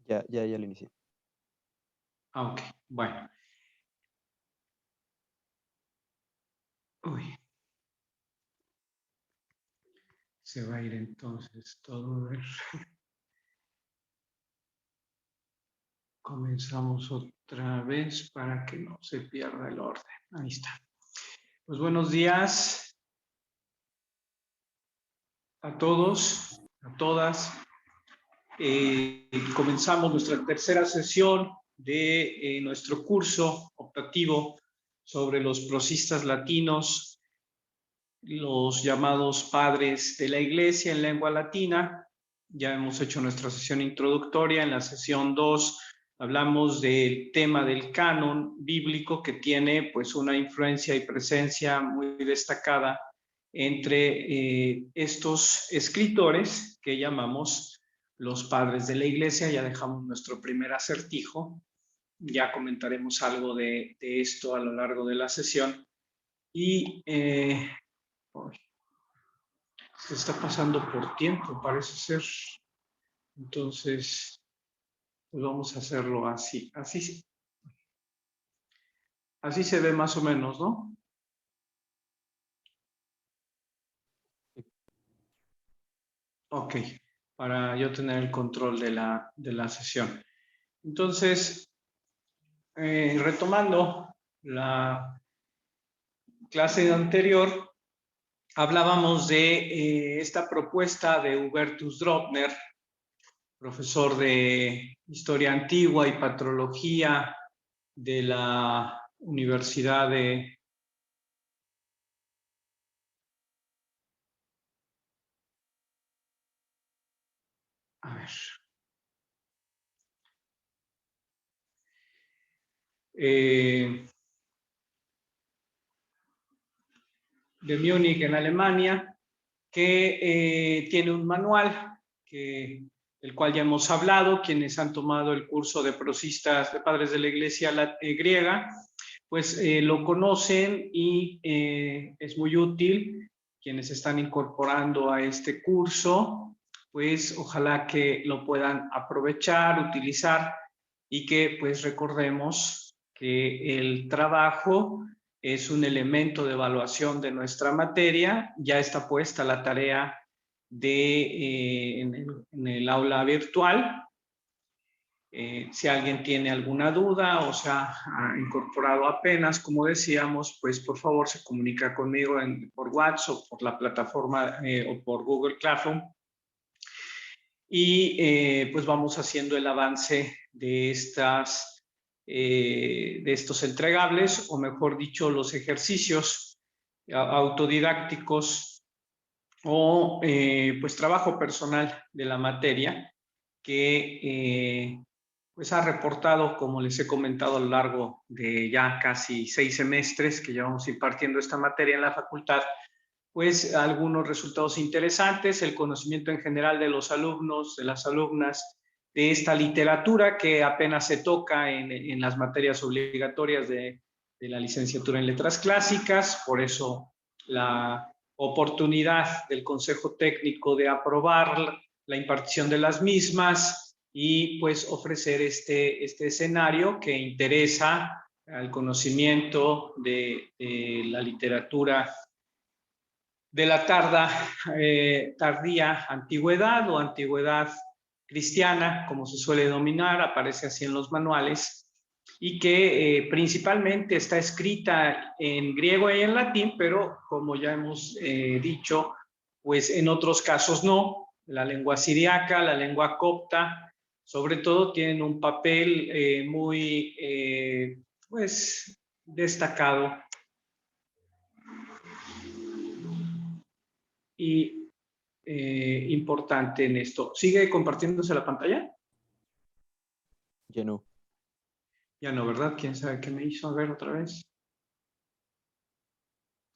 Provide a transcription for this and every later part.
Ya lo inicié. Ok, bueno. Uy. Se va a ir entonces todo. Comenzamos otra vez para que no se pierda el orden. Ahí está. Pues buenos días a todos, a todas. Comenzamos nuestra tercera sesión de nuestro curso optativo sobre los prosistas latinos, los llamados padres de la Iglesia en lengua latina. Ya hemos hecho nuestra sesión introductoria. En la sesión 2 hablamos del tema del canon bíblico, que tiene pues una influencia y presencia muy destacada entre estos escritores que llamamos los padres de la Iglesia. Ya dejamos nuestro primer acertijo. Ya comentaremos algo de esto a lo largo de la sesión. Y se está pasando por tiempo, parece ser. Entonces, pues vamos a hacerlo así. Así se ve más o menos, ¿no? Ok, para yo tener el control de la sesión. Entonces, retomando la clase anterior, hablábamos de esta propuesta de Hubertus Drottner, profesor de Historia Antigua y Patrología de la Universidad de... A ver. De Múnich en Alemania, que tiene un manual del cual ya hemos hablado. Quienes han tomado el curso de prosistas, de padres de la Iglesia griega, pues lo conocen y es muy útil. Quienes están incorporando a este curso, pues ojalá que lo puedan aprovechar, utilizar, y que pues recordemos que el trabajo es un elemento de evaluación de nuestra materia. Ya está puesta la tarea en el aula virtual. Si alguien tiene alguna duda o se ha incorporado apenas, como decíamos, pues por favor se comunica conmigo por WhatsApp o por la plataforma o por Google Classroom. Y pues vamos haciendo el avance de estos entregables, o mejor dicho, los ejercicios autodidácticos o pues trabajo personal de la materia que pues ha reportado, como les he comentado, a lo largo de ya casi 6 semestres que llevamos impartiendo esta materia en la facultad, pues algunos resultados interesantes, el conocimiento en general de los alumnos, de las alumnas, de esta literatura que apenas se toca en las materias obligatorias de la licenciatura en letras clásicas. Por eso la oportunidad del Consejo Técnico de aprobar la impartición de las mismas y pues ofrecer este escenario que interesa al conocimiento de la literatura de la tardía antigüedad o antigüedad cristiana, como se suele denominar, aparece así en los manuales, y que principalmente está escrita en griego y en latín, pero como ya hemos dicho, pues en otros casos no. La lengua siriaca, la lengua copta, sobre todo tienen un papel muy pues destacado y importante en esto. ¿Sigue compartiéndose la pantalla? Ya no. Ya no, ¿verdad? ¿Quién sabe qué me hizo? A ver otra vez.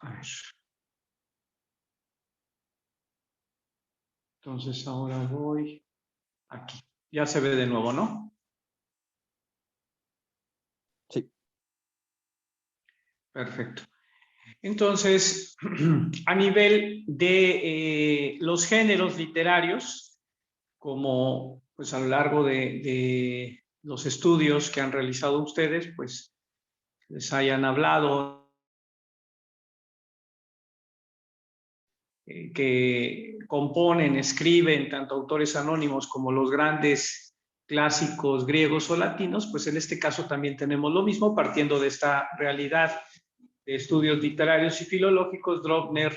A ver. Entonces ahora voy aquí. Ya se ve de nuevo, ¿no? Sí. Perfecto. Entonces, a nivel de los géneros literarios, como pues a lo largo de los estudios que han realizado ustedes, pues les hayan hablado, que componen, escriben, tanto autores anónimos como los grandes clásicos griegos o latinos, pues en este caso también tenemos lo mismo, partiendo de esta realidad de estudios literarios y filológicos. Drovner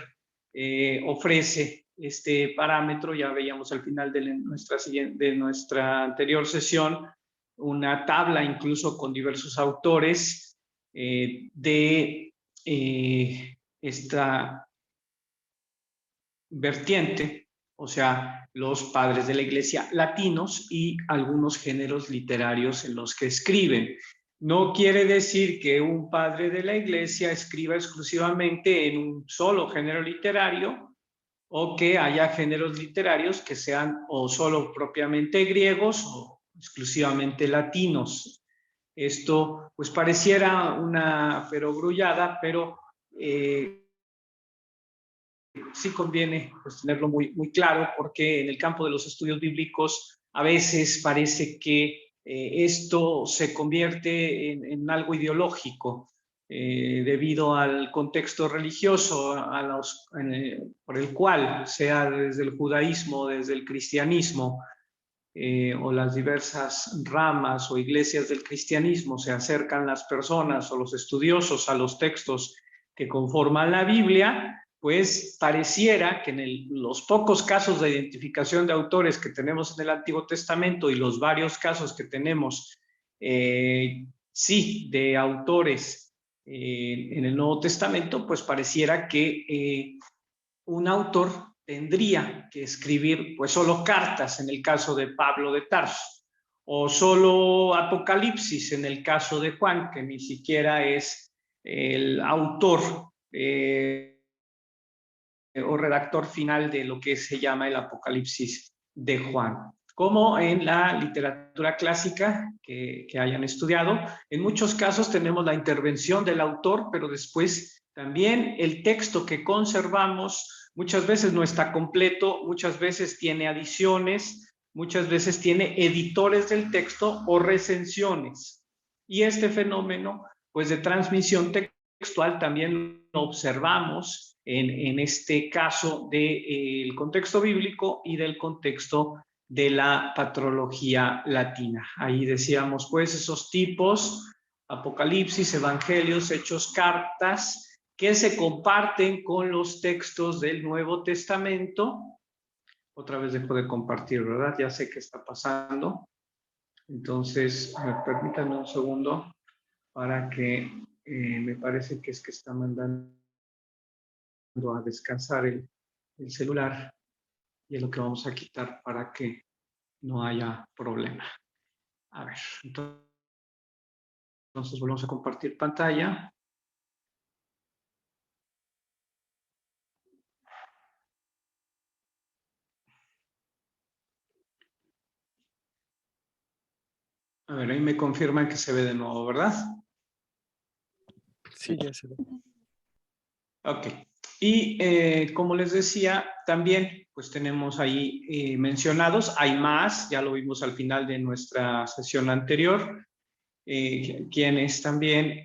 ofrece este parámetro. Ya veíamos al final de nuestra anterior sesión una tabla incluso con diversos autores de esta vertiente, o sea, los padres de la iglesia latinos y algunos géneros literarios en los que escriben. No quiere decir que un padre de la iglesia escriba exclusivamente en un solo género literario, o que haya géneros literarios que sean o solo propiamente griegos o exclusivamente latinos. Esto pues pareciera una perogrullada, pero sí conviene pues, tenerlo muy claro, porque en el campo de los estudios bíblicos a veces parece que esto se convierte en algo ideológico debido al contexto religioso por el cual, sea desde el judaísmo, desde el cristianismo, o las diversas ramas o iglesias del cristianismo, se acercan las personas o los estudiosos a los textos que conforman la Biblia, pues pareciera que los pocos casos de identificación de autores que tenemos en el Antiguo Testamento y los varios casos que tenemos, sí, de autores en el Nuevo Testamento, pues pareciera que un autor tendría que escribir pues solo cartas en el caso de Pablo de Tarso, o solo Apocalipsis en el caso de Juan, que ni siquiera es el autor o redactor final de lo que se llama el Apocalipsis de Juan. Como en la literatura clásica que hayan estudiado, en muchos casos tenemos la intervención del autor, pero después también el texto que conservamos muchas veces no está completo, muchas veces tiene adiciones, muchas veces tiene editores del texto o recensiones. Y este fenómeno, pues de transmisión textual, también lo observamos en este caso del contexto bíblico y del contexto de la patrología latina. Ahí decíamos, pues, esos tipos: Apocalipsis, Evangelios, Hechos, cartas, que se comparten con los textos del Nuevo Testamento. Otra vez dejo de compartir, ¿verdad? Ya sé qué está pasando. Entonces, permítanme un segundo para que me parece que es que está mandando a descansar el celular, y es lo que vamos a quitar para que no haya problema. A ver, entonces volvemos a compartir pantalla. A ver, ahí me confirman que se ve de nuevo, ¿verdad? Sí, ya se ve. Ok. Y como les decía, también pues tenemos ahí mencionados, hay más, ya lo vimos al final de nuestra sesión anterior, quienes también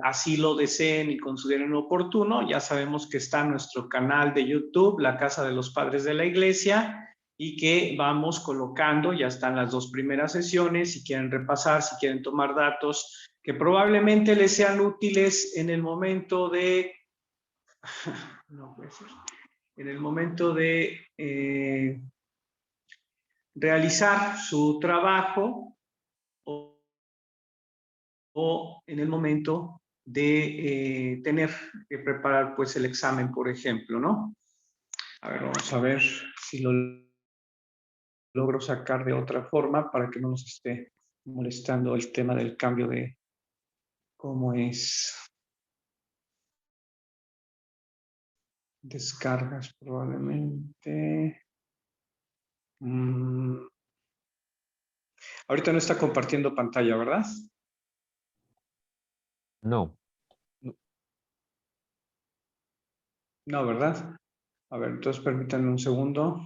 así lo deseen y consideren oportuno. Ya sabemos que está nuestro canal de YouTube, La Casa de los Padres de la Iglesia, y que vamos colocando, ya están las 2 primeras sesiones, si quieren repasar, si quieren tomar datos que probablemente les sean útiles en el momento de no puede ser, en el momento de realizar su trabajo, o en el momento de tener que preparar pues el examen, por ejemplo, ¿no? A ver, vamos a ver si lo logro sacar de otra forma para que no nos esté molestando el tema del cambio de cómo es. Descargas probablemente. Ahorita no está compartiendo pantalla, ¿verdad? No. No, ¿verdad? A ver, entonces permítanme un segundo.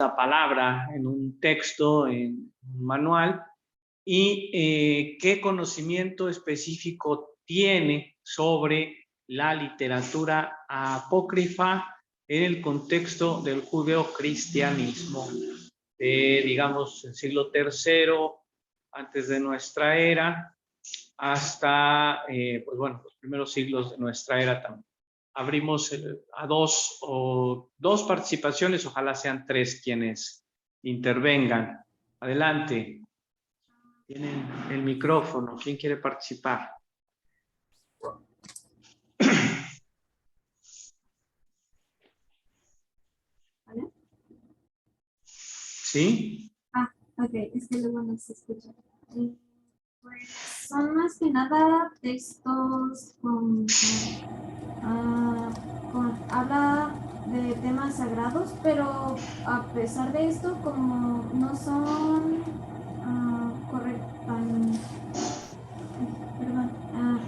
palabra en un texto, en un manual, y qué conocimiento específico tiene sobre la literatura apócrifa en el contexto del judeocristianismo, digamos, el siglo III antes de nuestra era, hasta, pues bueno, los primeros siglos de nuestra era también. Abrimos a dos participaciones, ojalá sean 3 quienes intervengan. Adelante. Tienen el micrófono. ¿Quién quiere participar? ¿Vale? ¿Sí? Ok, es que luego no se escucha. Pues son más que nada textos habla de temas sagrados, pero a pesar de esto, como no son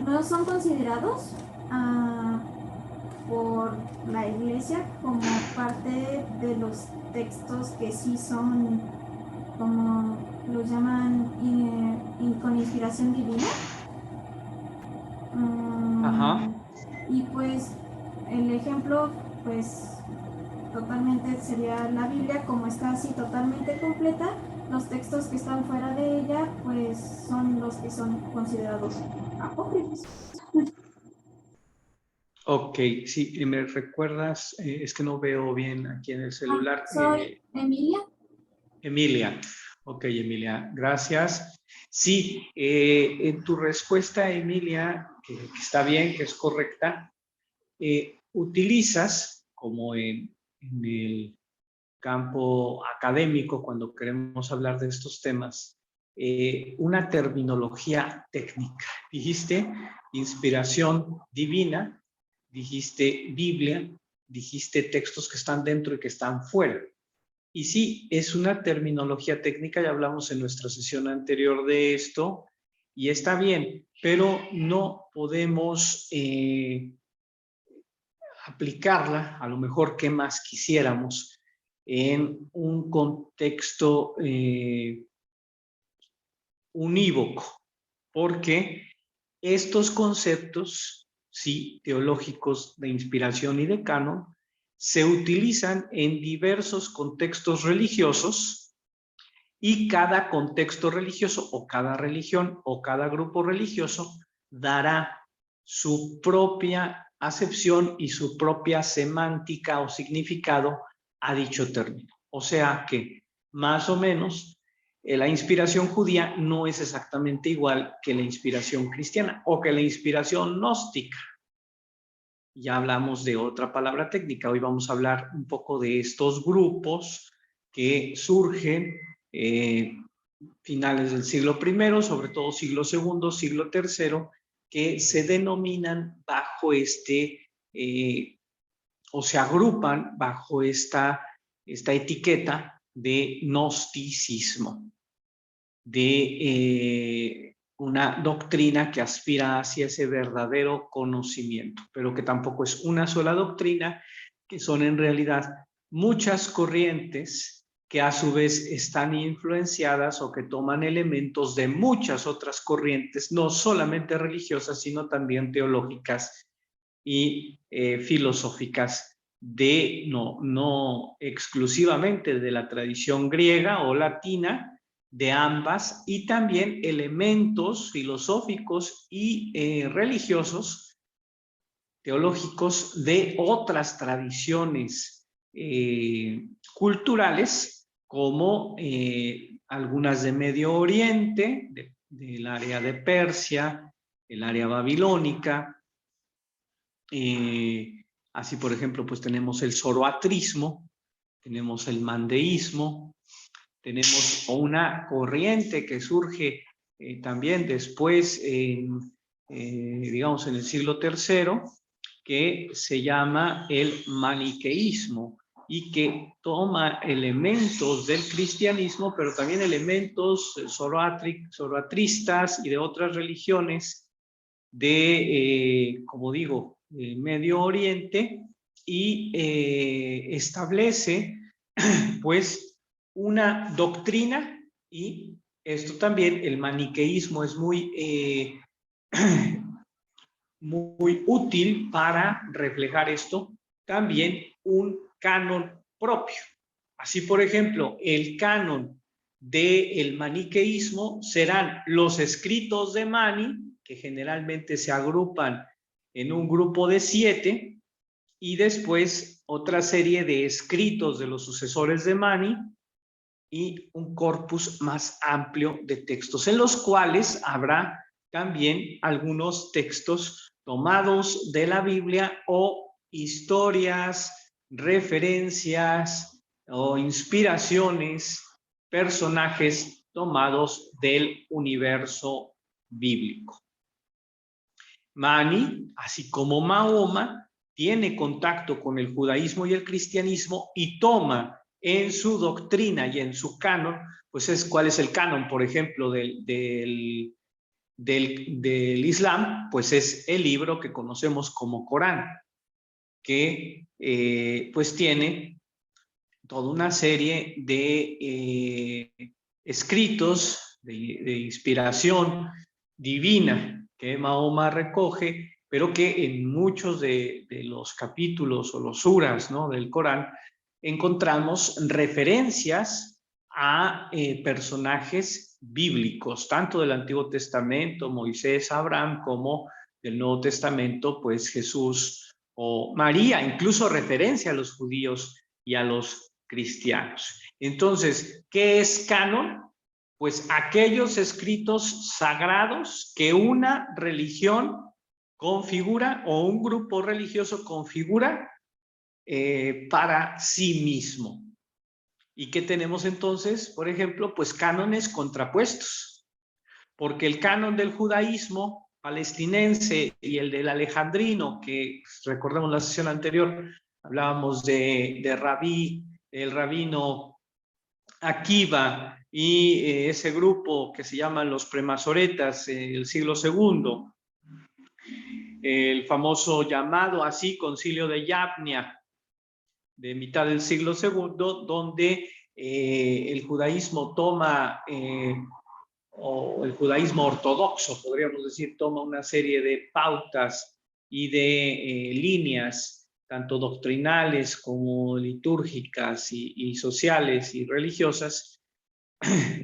no son considerados por la iglesia como parte de los textos que sí son, como los llaman, con inspiración divina. Ajá. Y pues el ejemplo, pues totalmente sería la Biblia, como está así totalmente completa. Los textos que están fuera de ella, pues son los que son considerados apócrifos. Ok, sí, ¿me recuerdas? Es que no veo bien aquí en el celular. Soy Emilia. Emilia. Ok, Emilia, gracias. Sí, en tu respuesta, Emilia, que está bien, que es correcta, utilizas, como en el campo académico, cuando queremos hablar de estos temas, una terminología técnica. Dijiste inspiración divina, dijiste Biblia, dijiste textos que están dentro y que están fuera. Y sí, es una terminología técnica, ya hablamos en nuestra sesión anterior de esto, y está bien, pero no podemos aplicarla, a lo mejor que más quisiéramos, en un contexto unívoco, porque estos conceptos, sí, teológicos de inspiración y de canon, se utilizan en diversos contextos religiosos, y cada contexto religioso o cada religión o cada grupo religioso dará su propia acepción y su propia semántica o significado a dicho término. O sea que, más o menos, la inspiración judía no es exactamente igual que la inspiración cristiana o que la inspiración gnóstica. Ya hablamos de otra palabra técnica. Hoy vamos a hablar un poco de estos grupos que surgen finales del siglo I, sobre todo siglo II, siglo III, que se denominan bajo o se agrupan bajo esta etiqueta de gnosticismo, de una doctrina que aspira hacia ese verdadero conocimiento, pero que tampoco es una sola doctrina, que son en realidad muchas corrientes que a su vez están influenciadas o que toman elementos de muchas otras corrientes, no solamente religiosas, sino también teológicas y filosóficas, no exclusivamente de la tradición griega o latina, de ambas, y también elementos filosóficos y religiosos, teológicos, de otras tradiciones culturales, como algunas de Medio Oriente, del área de Persia, el área babilónica. Así, por ejemplo, pues tenemos el zoroastrismo, tenemos el mandeísmo, tenemos una corriente que surge también después, digamos, en el siglo III, que se llama el maniqueísmo y que toma elementos del cristianismo, pero también elementos zoroastristas y de otras religiones de, como digo, Medio Oriente, y establece pues una doctrina, y esto también, el maniqueísmo es muy útil para reflejar esto, también un canon propio. Así, por ejemplo, el canon del maniqueísmo serán los escritos de Mani, que generalmente se agrupan en un grupo de 7, y después otra serie de escritos de los sucesores de Mani y un corpus más amplio de textos, en los cuales habrá también algunos textos tomados de la Biblia o historias, referencias o inspiraciones, personajes tomados del universo bíblico. Mani, así como Mahoma, tiene contacto con el judaísmo y el cristianismo y toma en su doctrina y en su canon, pues ¿cuál es el canon, por ejemplo, del Islam? Pues es el libro que conocemos como Corán, que pues tiene toda una serie de escritos de inspiración divina que Mahoma recoge, pero que en muchos de los capítulos o los suras, ¿no?, del Corán encontramos referencias a personajes bíblicos, tanto del Antiguo Testamento, Moisés, Abraham, como del Nuevo Testamento, pues Jesús o María, incluso referencia a los judíos y a los cristianos. Entonces, ¿qué es canon? Pues aquellos escritos sagrados que una religión configura o un grupo religioso configura para sí mismo. ¿Y qué tenemos entonces? Por ejemplo, pues cánones contrapuestos, porque el canon del judaísmo palestinense y el del alejandrino, que recordemos la sesión anterior, hablábamos de el rabino Akiva y ese grupo que se llaman los premasoretas del siglo II, el famoso llamado así Concilio de Yavnia de mitad del siglo II, donde el judaísmo toma, o el judaísmo ortodoxo, podríamos decir, toma una serie de pautas y de líneas, tanto doctrinales como litúrgicas y sociales y religiosas,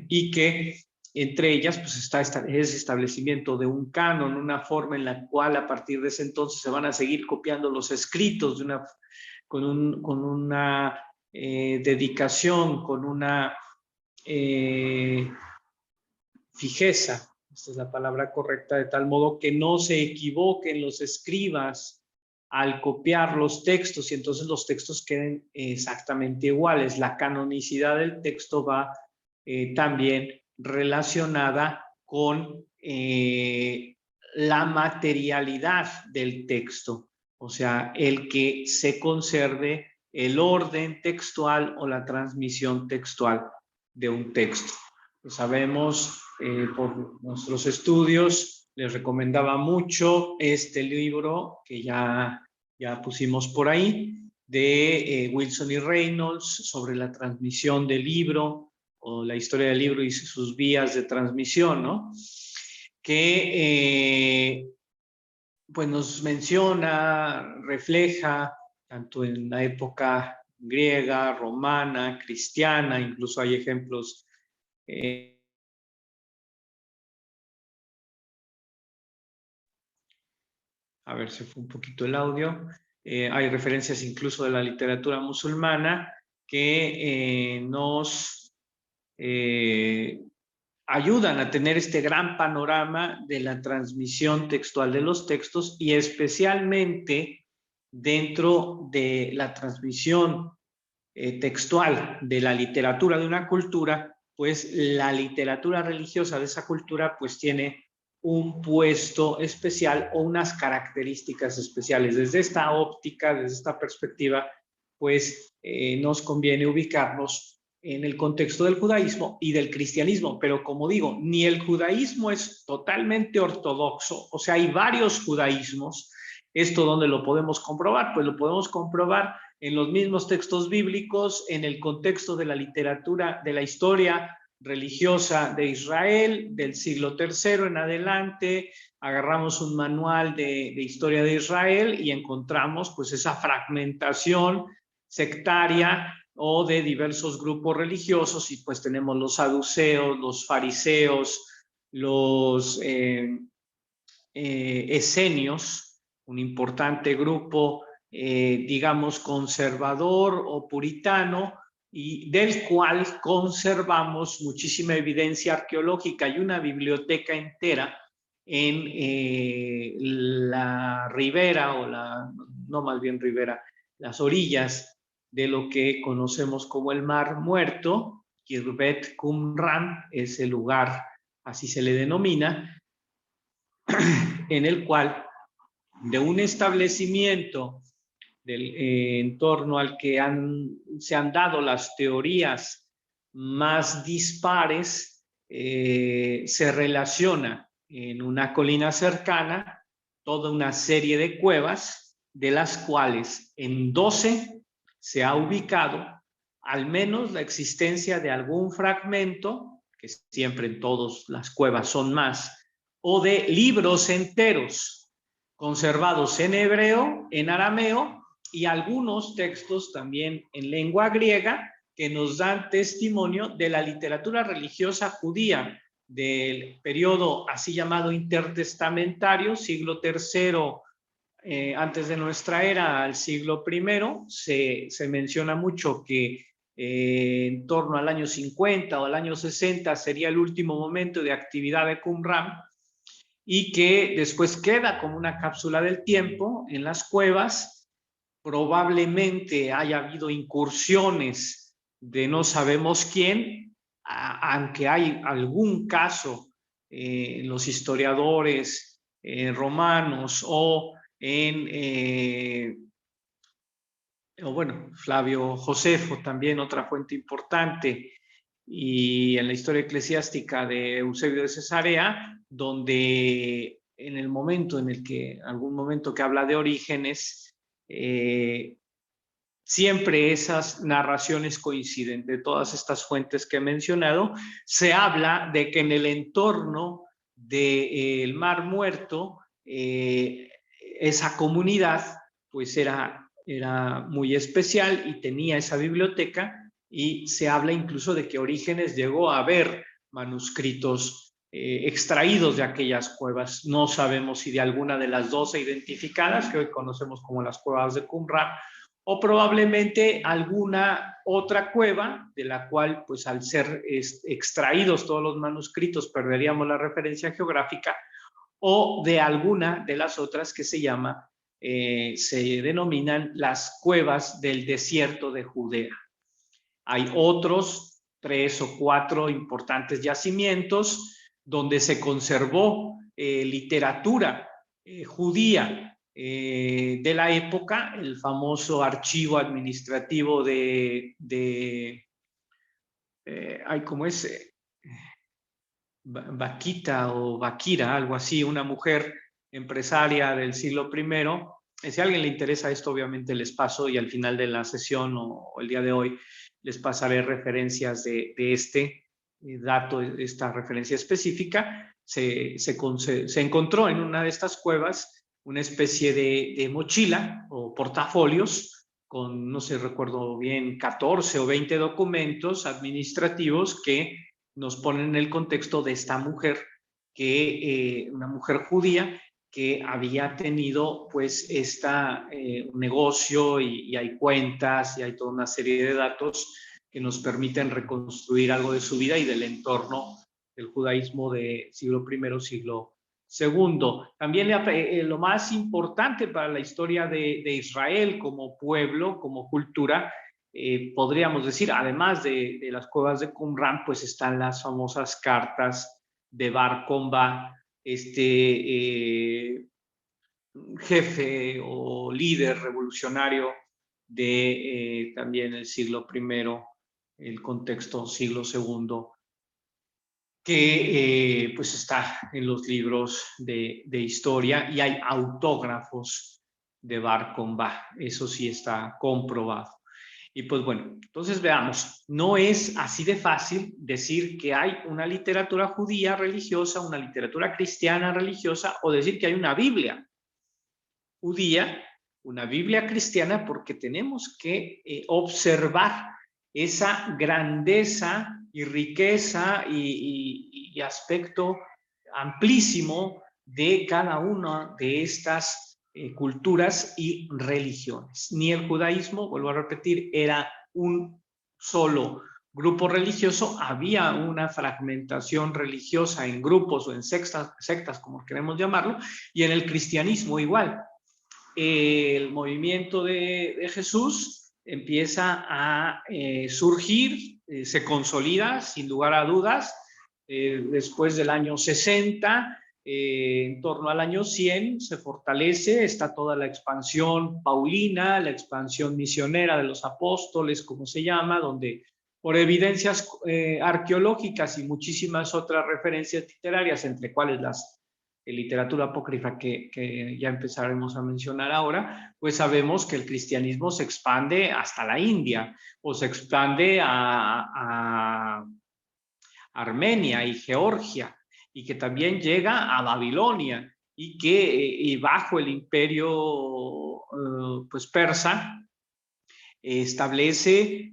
y que entre ellas pues está ese establecimiento de un canon, una forma en la cual a partir de ese entonces se van a seguir copiando los escritos con una dedicación, con una fijeza, esta es la palabra correcta, de tal modo que no se equivoquen los escribas al copiar los textos y entonces los textos queden exactamente iguales. La canonicidad del texto va también relacionada con la materialidad del texto, o sea, el que se conserve el orden textual o la transmisión textual de un texto. Lo sabemos por nuestros estudios, les recomendaba mucho este libro que ya pusimos por ahí, de Wilson y Reynolds, sobre la transmisión del libro o la historia del libro y sus vías de transmisión, ¿no? Que pues nos menciona, refleja, tanto en la época griega, romana, cristiana, incluso hay ejemplos a ver, se fue un poquito el audio. Hay referencias incluso de la literatura musulmana que nos ayudan a tener este gran panorama de la transmisión textual de los textos y especialmente dentro de la transmisión textual de la literatura de una cultura, pues la literatura religiosa de esa cultura pues tiene un puesto especial o unas características especiales. Desde esta óptica, desde esta perspectiva, pues nos conviene ubicarnos en el contexto del judaísmo y del cristianismo, pero como digo, ni el judaísmo es totalmente ortodoxo, o sea, hay varios judaísmos. ¿Esto dónde lo podemos comprobar? Pues lo podemos comprobar en los mismos textos bíblicos, en el contexto de la literatura, de la historia religiosa de Israel, del siglo III en adelante. Agarramos un manual de historia de Israel y encontramos pues esa fragmentación sectaria o de diversos grupos religiosos, y pues tenemos los saduceos, los fariseos, los esenios, un importante grupo, digamos, conservador o puritano, y del cual conservamos muchísima evidencia arqueológica y una biblioteca entera en la ribera, no más bien ribera, las orillas de lo que conocemos como el Mar Muerto. Kirbet Qumran es el lugar, así se le denomina, en el cual de un establecimiento en torno al que se han dado las teorías más dispares, se relaciona en una colina cercana toda una serie de cuevas, de las cuales en 12 se ha ubicado al menos la existencia de algún fragmento, que siempre en todas las cuevas son más, o de libros enteros conservados en hebreo, en arameo, y algunos textos también en lengua griega que nos dan testimonio de la literatura religiosa judía del periodo así llamado intertestamentario, siglo III antes de nuestra era al siglo I. Se menciona mucho que en torno al año 50 o al año 60 sería el último momento de actividad de Qumran, y que después queda como una cápsula del tiempo en las cuevas. Probablemente haya habido incursiones de no sabemos quién, aunque hay algún caso en los historiadores romanos o bueno, Flavio Josefo también, otra fuente importante, y en la historia eclesiástica de Eusebio de Cesarea, donde en el momento en el que, algún momento que habla de Orígenes, siempre esas narraciones coinciden. De todas estas fuentes que he mencionado, se habla de que en el entorno del Mar Muerto, esa comunidad pues era muy especial y tenía esa biblioteca, y se habla incluso de que Orígenes llegó a ver manuscritos extraídos de aquellas cuevas. No sabemos si de alguna de las 12 identificadas, que hoy conocemos como las cuevas de Qumran, o probablemente alguna otra cueva, de la cual, pues al ser extraídos todos los manuscritos, perderíamos la referencia geográfica, o de alguna de las otras que se denominan las cuevas del desierto de Judea. Hay otros 3 o 4 importantes yacimientos donde se conservó literatura judía de la época, el famoso archivo administrativo ¿cómo es? Vaquita o Vaquira, algo así, una mujer empresaria del siglo I. Si a alguien le interesa esto, obviamente les paso, y al final de la sesión o el día de hoy les pasaré referencias de este dato, esta referencia específica. Se encontró en una de estas cuevas una especie de mochila o portafolios con, no sé, recuerdo bien, 14 o 20 documentos administrativos que nos ponen en el contexto de esta mujer, una mujer judía que había tenido pues un negocio, y hay cuentas y hay toda una serie de datos que nos permiten reconstruir algo de su vida y del entorno del judaísmo de siglo I, siglo II. También lo más importante para la historia de Israel como pueblo, como cultura, podríamos decir, además de las cuevas de Qumran, pues están las famosas cartas de Bar Kokhba, jefe o líder revolucionario de también el siglo I, el contexto siglo II, que pues está en los libros de historia, y hay autógrafos de Bar Kokhba. Eso sí está comprobado. Y pues bueno, entonces veamos, no es así de fácil decir que hay una literatura judía religiosa, una literatura cristiana religiosa, o decir que hay una Biblia judía, una Biblia cristiana, porque tenemos que observar esa grandeza y riqueza y aspecto amplísimo de cada una de estas culturas y religiones. Ni el judaísmo, vuelvo a repetir, era un solo grupo religioso, había una fragmentación religiosa en grupos o en sectas como queremos llamarlo, y en el cristianismo igual. El movimiento de Jesús empieza a surgir, se consolida sin lugar a dudas, después del año 60, en torno al año 100 se fortalece, está toda la expansión paulina, la expansión misionera de los apóstoles, como se llama, donde por evidencias arqueológicas y muchísimas otras referencias literarias, entre cuales las literatura apócrifa que ya empezaremos a mencionar ahora, pues sabemos que el cristianismo se expande hasta la India o se expande a Armenia y Georgia, y que también llega a Babilonia, y que bajo el imperio pues persa establece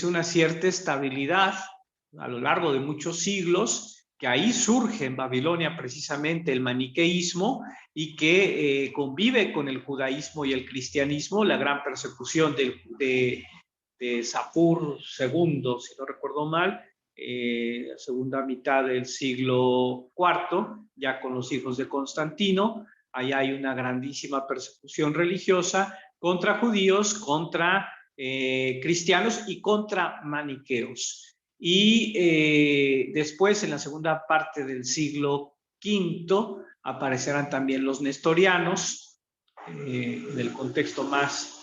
una cierta estabilidad a lo largo de muchos siglos, que ahí surge en Babilonia precisamente el maniqueísmo, y que convive con el judaísmo y el cristianismo, la gran persecución de Sapur II, si no recuerdo mal, la segunda mitad del siglo IV, ya con los hijos de Constantino. Ahí hay una grandísima persecución religiosa contra judíos, contra cristianos y contra maniqueos. Y después, en la segunda parte del siglo V, aparecerán también los nestorianos, en el contexto más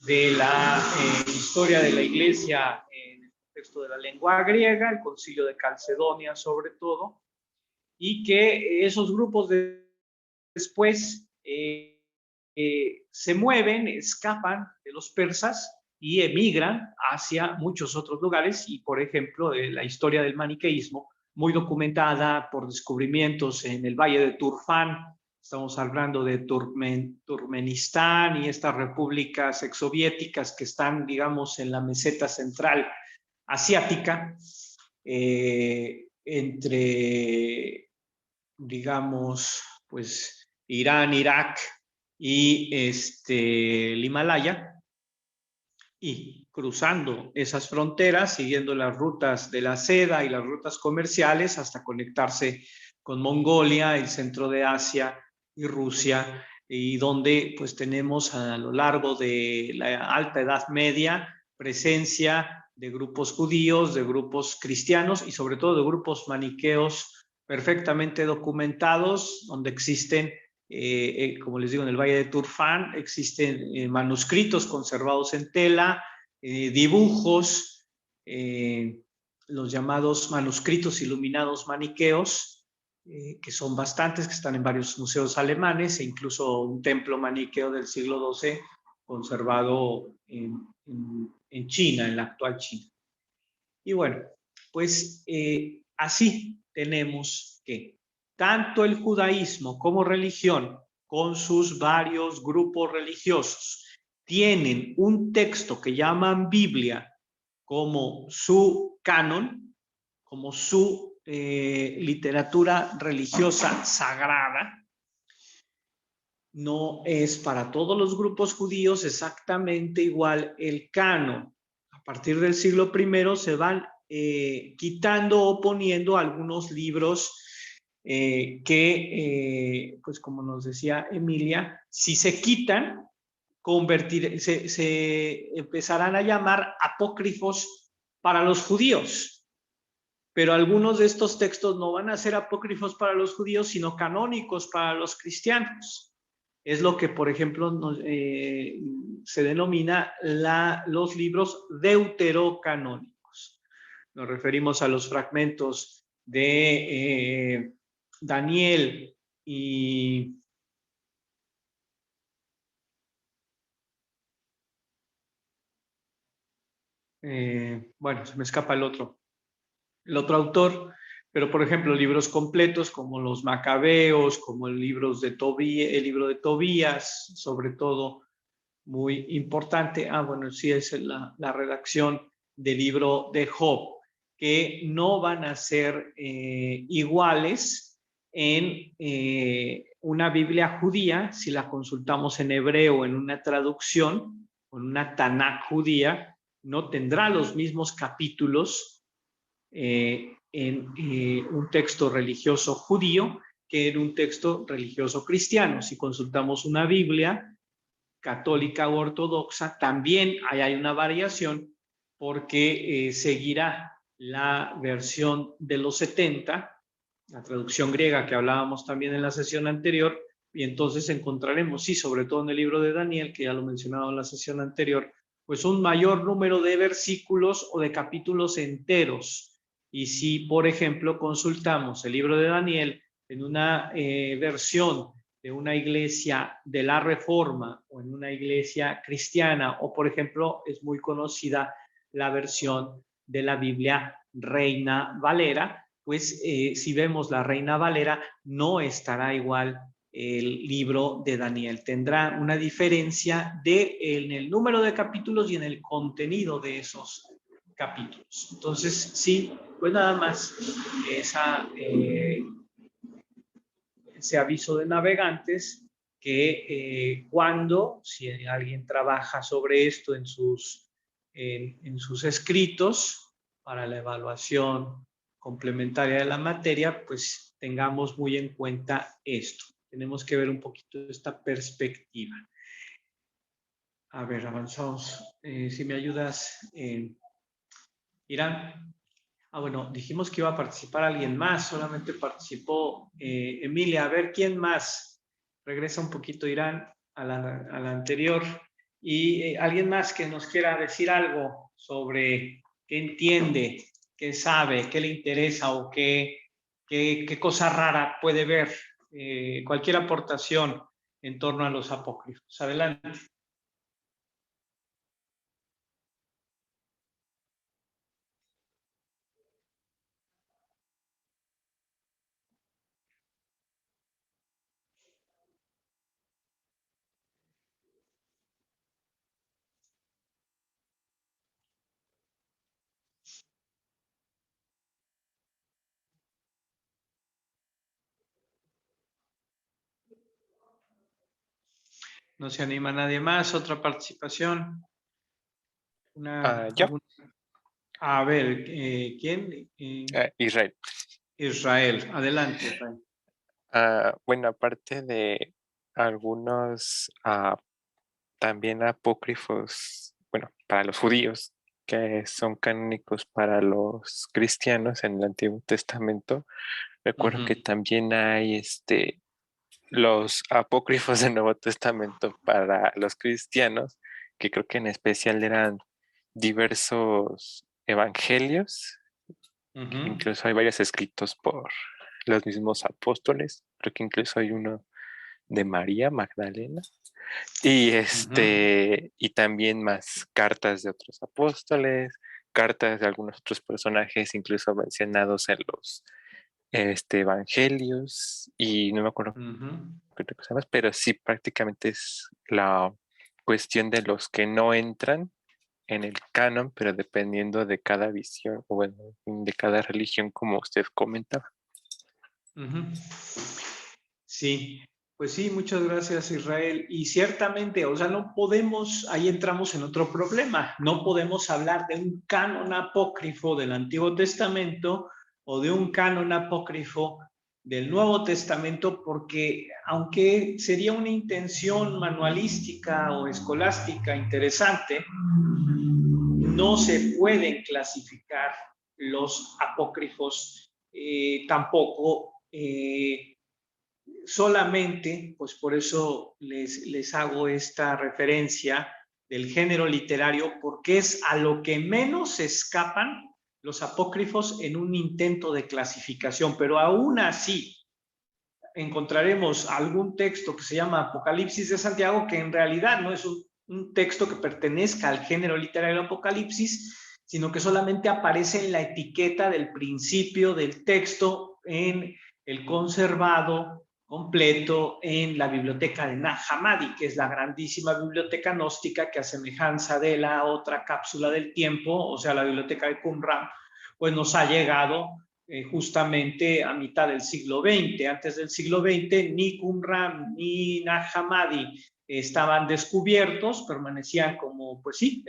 de la historia de la Iglesia, en el contexto de la lengua griega, el Concilio de Calcedonia sobre todo, y que esos grupos después se mueven, escapan de los persas y emigran hacia muchos otros lugares, y por ejemplo la historia del maniqueísmo, muy documentada por descubrimientos en el Valle de Turfán. Estamos hablando de Turkmenistán y estas repúblicas exsoviéticas que están, digamos, en la meseta central asiática, entre, digamos, pues Irán, Irak y el Himalaya, y cruzando esas fronteras, siguiendo las rutas de la seda y las rutas comerciales hasta conectarse con Mongolia, el centro de Asia y Rusia, y donde pues tenemos a lo largo de la Alta Edad Media presencia de grupos judíos, de grupos cristianos y sobre todo de grupos maniqueos perfectamente documentados, donde existen, como les digo, en el Valle de Turfán existen manuscritos conservados en tela, dibujos, los llamados manuscritos iluminados maniqueos, que son bastantes, que están en varios museos alemanes, e incluso un templo maniqueo del siglo XII conservado en China, en la actual China. Y bueno, pues así tenemos que tanto el judaísmo como religión, con sus varios grupos religiosos, tienen un texto que llaman Biblia como su canon, como su literatura religiosa sagrada. No es para todos los grupos judíos exactamente igual el canon. A partir del siglo I se van quitando o poniendo algunos libros que, pues como nos decía Emilia, si se quitan, se empezarán a llamar apócrifos para los judíos. Pero algunos de estos textos no van a ser apócrifos para los judíos, sino canónicos para los cristianos. Es lo que, por ejemplo, se denomina los libros deuterocanónicos. Nos referimos a los fragmentos de Daniel y bueno, se me escapa el otro autor, pero por ejemplo libros completos como los Macabeos, como el libro de Tobías, sobre todo muy importante. Bueno, sí, es la redacción del libro de Job, que no van a ser iguales en una Biblia judía, si la consultamos en hebreo en una traducción, o en una Tanaj judía, no tendrá los mismos capítulos en un texto religioso judío que en un texto religioso cristiano. Si consultamos una Biblia católica o ortodoxa, también hay una variación porque seguirá la versión de los 70, la traducción griega que hablábamos también en la sesión anterior, y entonces encontraremos, sí, sobre todo en el libro de Daniel, que ya lo mencionaba en la sesión anterior, pues un mayor número de versículos o de capítulos enteros. Y si, por ejemplo, consultamos el libro de Daniel en una versión de una iglesia de la Reforma o en una iglesia cristiana, o por ejemplo es muy conocida la versión de la Biblia Reina Valera, pues si vemos la Reina Valera no estará igual el libro de Daniel, tendrá una diferencia en el número de capítulos y en el contenido de esos capítulos. Entonces sí, pues nada más ese aviso de navegantes que si alguien trabaja sobre esto en sus escritos para la evaluación complementaria de la materia, pues tengamos muy en cuenta esto. Tenemos que ver un poquito esta perspectiva. A ver, avanzamos. Si me ayudas, Irán. Bueno, dijimos que iba a participar alguien más, solamente participó Emilia. A ver, ¿quién más? Regresa un poquito, Irán, a la anterior. Y alguien más que nos quiera decir algo sobre qué entiende, qué sabe, qué le interesa o qué cosa rara puede ver. Cualquier aportación en torno a los apócrifos. Adelante. ¿No se anima nadie más? ¿Otra participación? Yo. A ver, ¿quién? Israel. Israel. Adelante, Israel. Bueno, aparte de algunos también apócrifos, bueno, para los judíos, que son canónicos para los cristianos en el Antiguo Testamento, recuerdo que también hay los apócrifos del Nuevo Testamento para los cristianos, que creo que en especial eran diversos evangelios. Incluso hay varios escritos por los mismos apóstoles. Creo que incluso hay uno de María Magdalena. Y y también más cartas de otros apóstoles, cartas de algunos otros personajes, incluso mencionados en los evangelios. Y no me acuerdo qué otra cosa más, pero sí prácticamente es la cuestión de los que no entran en el canon, pero dependiendo de cada visión, o bueno, de cada religión, como usted comentaba. Sí, pues sí, muchas gracias, Israel. Y ciertamente, o sea, no podemos, ahí entramos en otro problema, no podemos hablar de un canon apócrifo del Antiguo Testamento o de un canon apócrifo del Nuevo Testamento, porque aunque sería una intención manualística o escolástica interesante, no se pueden clasificar los apócrifos tampoco solamente, pues por eso les hago esta referencia del género literario, porque es a lo que menos se escapan los apócrifos en un intento de clasificación, pero aún así encontraremos algún texto que se llama Apocalipsis de Santiago, que en realidad no es un texto que pertenezca al género literario Apocalipsis, sino que solamente aparece en la etiqueta del principio del texto en el conservado completo en la biblioteca de Nag Hammadi, que es la grandísima biblioteca gnóstica que, a semejanza de la otra cápsula del tiempo, o sea, la biblioteca de Qumran, pues nos ha llegado justamente a mitad del siglo XX. Antes del siglo XX, ni Qumran ni Nag Hammadi estaban descubiertos, permanecían como, pues sí,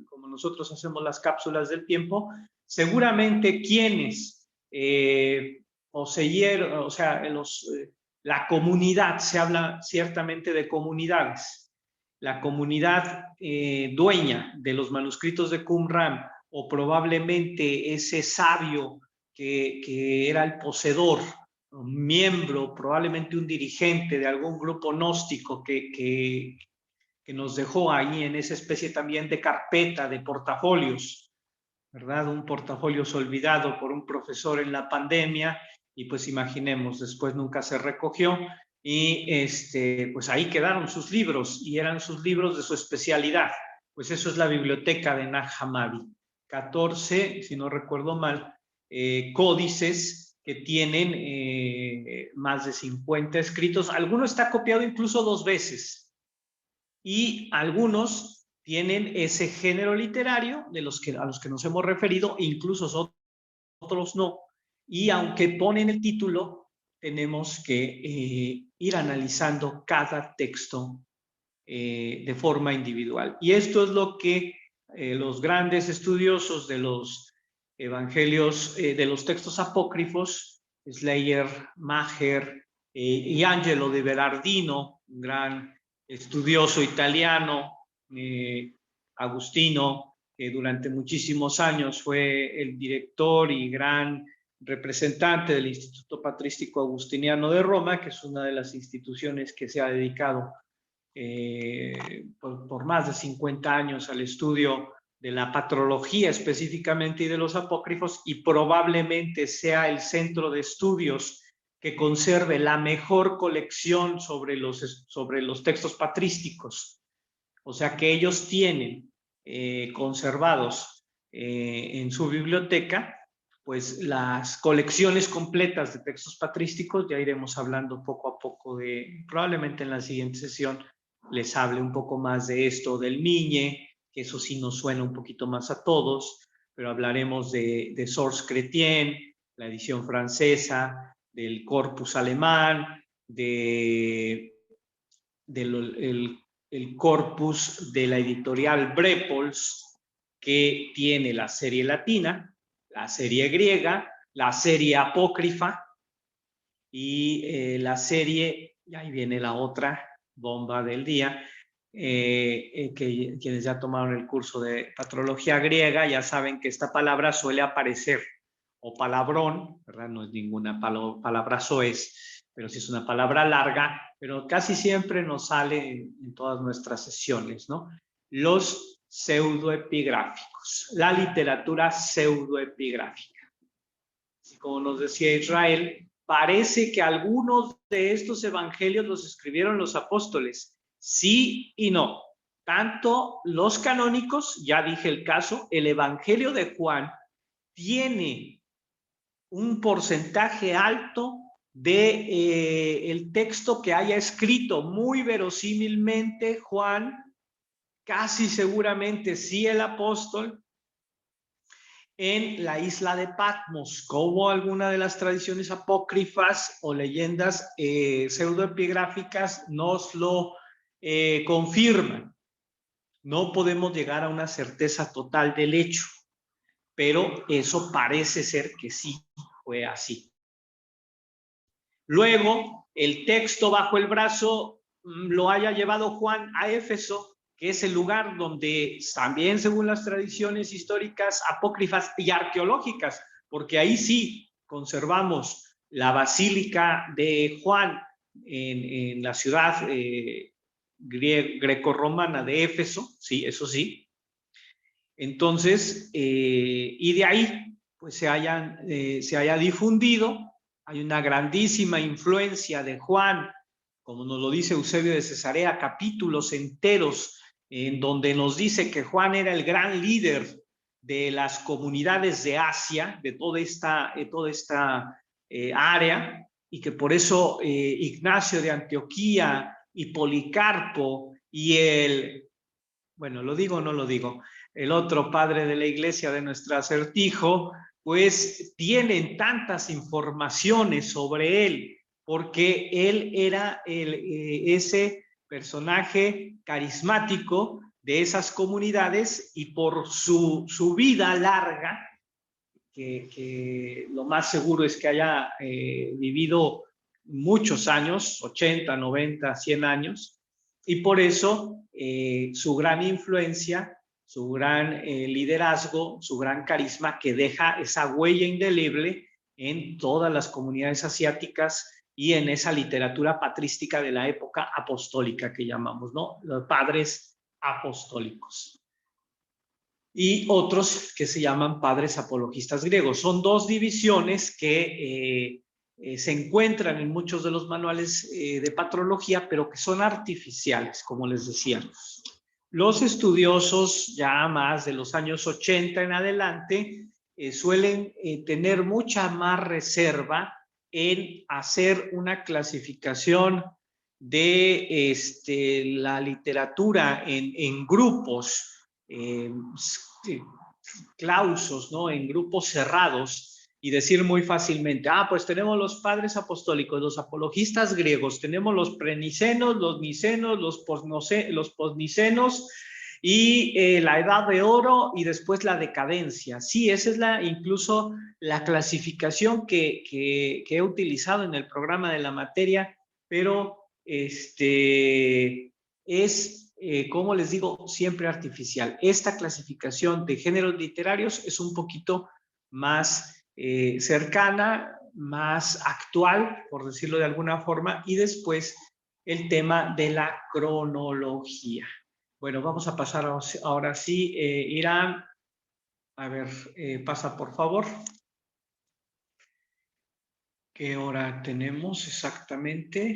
como nosotros hacemos las cápsulas del tiempo. Seguramente quienes poseyeron, o sea, la comunidad, se habla ciertamente de comunidades, la comunidad dueña de los manuscritos de Qumran, o probablemente ese sabio que era el poseedor, un miembro, probablemente un dirigente de algún grupo gnóstico que nos dejó ahí en esa especie también de carpeta, de portafolios, ¿verdad? Un portafolio olvidado por un profesor en la pandemia, y pues imaginemos, después nunca se recogió, y pues ahí quedaron sus libros, y eran sus libros de su especialidad. Pues eso es la biblioteca de Nag Hammadi. 14, si no recuerdo mal, códices que tienen más de 50 escritos. Alguno está copiado incluso 2 veces, y algunos tienen ese género literario a los que nos hemos referido, incluso otros no. Y aunque ponen el título, tenemos que ir analizando cada texto de forma individual. Y esto es lo que los grandes estudiosos de los evangelios, de los textos apócrifos, Schleyer, Maher y Angelo de Berardino, un gran estudioso italiano, agustino, que durante muchísimos años fue el director y gran representante del Instituto Patrístico Agustiniano de Roma, que es una de las instituciones que se ha dedicado por más de 50 años al estudio de la patrología específicamente y de los apócrifos, y probablemente sea el centro de estudios que conserve la mejor colección sobre los textos patrísticos. O sea que ellos tienen conservados en su biblioteca pues las colecciones completas de textos patrísticos. Ya iremos hablando poco a poco probablemente en la siguiente sesión les hable un poco más de esto del Migne, que eso sí nos suena un poquito más a todos, pero hablaremos de Source Chrétien, la edición francesa, del corpus alemán, el corpus de la editorial Brepols, que tiene la serie latina, la serie griega, la serie apócrifa y la serie, y ahí viene la otra bomba del día, que quienes ya tomaron el curso de patrología griega ya saben que esta palabra suele aparecer, o palabrón, ¿verdad? No es ninguna palabra soez, pero sí es una palabra larga, pero casi siempre nos sale en todas nuestras sesiones, ¿no? Los pseudoepigráficos, la literatura pseudoepigráfica. Así como nos decía Israel, parece que algunos de estos evangelios los escribieron los apóstoles. Sí y no. Tanto los canónicos, ya dije el caso, el evangelio de Juan tiene un porcentaje alto de el texto que haya escrito, muy verosímilmente Juan, casi seguramente sí el apóstol, en la isla de Patmos, como alguna de las tradiciones apócrifas o leyendas pseudoepigráficas nos lo confirman. No podemos llegar a una certeza total del hecho, pero eso parece ser que sí fue así. Luego, el texto bajo el brazo lo haya llevado Juan a Éfeso, que es el lugar donde también, según las tradiciones históricas, apócrifas y arqueológicas, porque ahí sí conservamos la Basílica de Juan en la ciudad grecorromana de Éfeso, sí, eso sí. Entonces, y de ahí pues se haya difundido. Hay una grandísima influencia de Juan, como nos lo dice Eusebio de Cesarea, capítulos enteros en donde nos dice que Juan era el gran líder de las comunidades de Asia, de toda esta área, y que por eso Ignacio de Antioquía y Policarpo y bueno, ¿lo digo o no lo digo? El otro padre de la iglesia de nuestro acertijo, pues tienen tantas informaciones sobre él, porque él era ese personaje carismático de esas comunidades, y por su vida larga, que lo más seguro es que haya vivido muchos años, 80, 90, 100 años, y por eso su gran influencia, su gran liderazgo, su gran carisma, que deja esa huella indeleble en todas las comunidades asiáticas y en esa literatura patrística de la época apostólica que llamamos, ¿no? Los padres apostólicos. Y otros que se llaman padres apologistas griegos. Son dos divisiones que se encuentran en muchos de los manuales de patrología, pero que son artificiales, como les decía. Los estudiosos ya más de los años 80 en adelante suelen tener mucha más reserva en hacer una clasificación de la literatura en grupos, clausos, ¿no? En grupos cerrados, y decir muy fácilmente, pues tenemos los padres apostólicos, los apologistas griegos, tenemos los prenicenos, los nicenos, los posnicenos y la edad de oro, y después la decadencia. Sí, esa es incluso la clasificación que he utilizado en el programa de la materia, pero como les digo, siempre artificial. Esta clasificación de géneros literarios es un poquito más cercana, más actual, por decirlo de alguna forma, y después el tema de la cronología. Bueno, vamos a pasar ahora sí. Irán, a ver, pasa por favor. ¿Qué hora tenemos exactamente?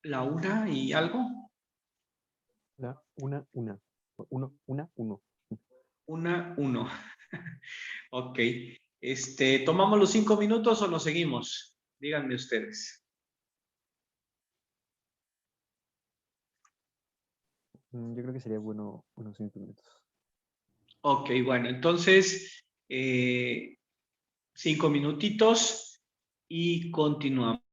La 1 y algo. La 1. 1. Ok. ¿Tomamos los 5 minutos o nos seguimos? Díganme ustedes. Yo creo que sería bueno unos 5 minutos. Ok, bueno, entonces 5 minutitos y continuamos.